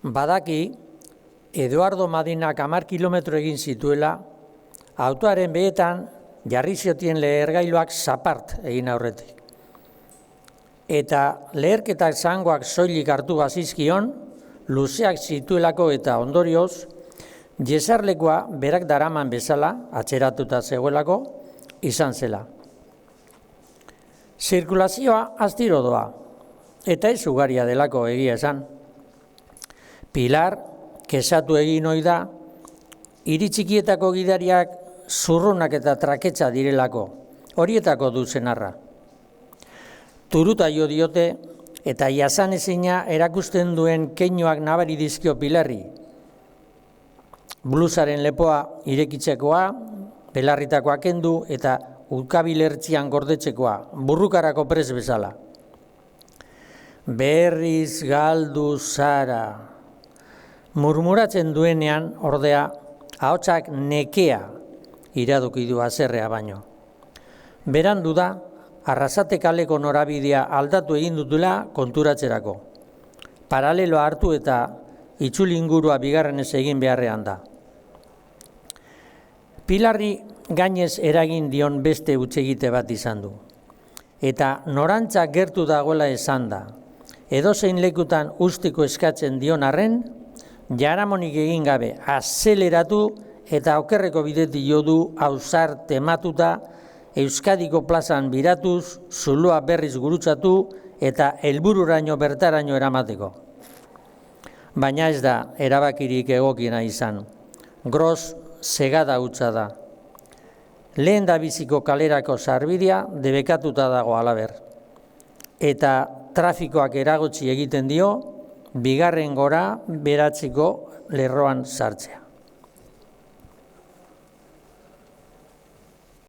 Badaki, Eduardo Madinak 10 kilometro egin zituela, autoaren behetan jarri ziotien lehergailuak zapart egin aurretik. Eta leherketak zangoak soilik hartu bazizkion, luzeak zituelako eta ondorioz, jesarlekoa berak daraman bezala, atzeratuta zegoelako, izan zela. Zirkulazioa astiro doa, eta ez ugaria delako egia esan. Pilar, kesatu egin ohi da, hiri txikietako gidariak zurrunak eta traketsa direlako, horietako du senarra. Turuta jo diote, eta jasanezina erakusten duen keinuak nabari dizkio Pilarri. Blusaren lepoa irekitzekoa, belarritakoa kendu eta ukabilertzian gordetzekoa, burrukarako prest bezala. Berriz galdu zara. Murmuratzen duenean, ordea, ahotsak nekea iradoki du haserrea baino. Berandu da, Arrasate kaleko norabidea aldatu egin dutela konturatzerako. Paraleloa hartu eta itzuli ingurua bigarrenez egin beharrean da. Pilarri gainez eragin dion beste hutsegite bat izan du. Eta norantza gertu dagoela esan da. Edozein lekutan usteko eskatzen dion arren, jaramonik egin gabe azeleratu eta okerreko bidetik jo du ausar tematuta Euskadiko plazan biratuz, zuloa berriz gurutzatu eta helbururaino bertaraino eramateko. Baina ez da erabakirik egokiena izan. Gros segada hutsa da. Lehen da biziko kalerako sarbidea debekatuta dago halaber. Eta trafikoak eragotzi egiten dio, bigarren gora beratziko lerroan sartzea.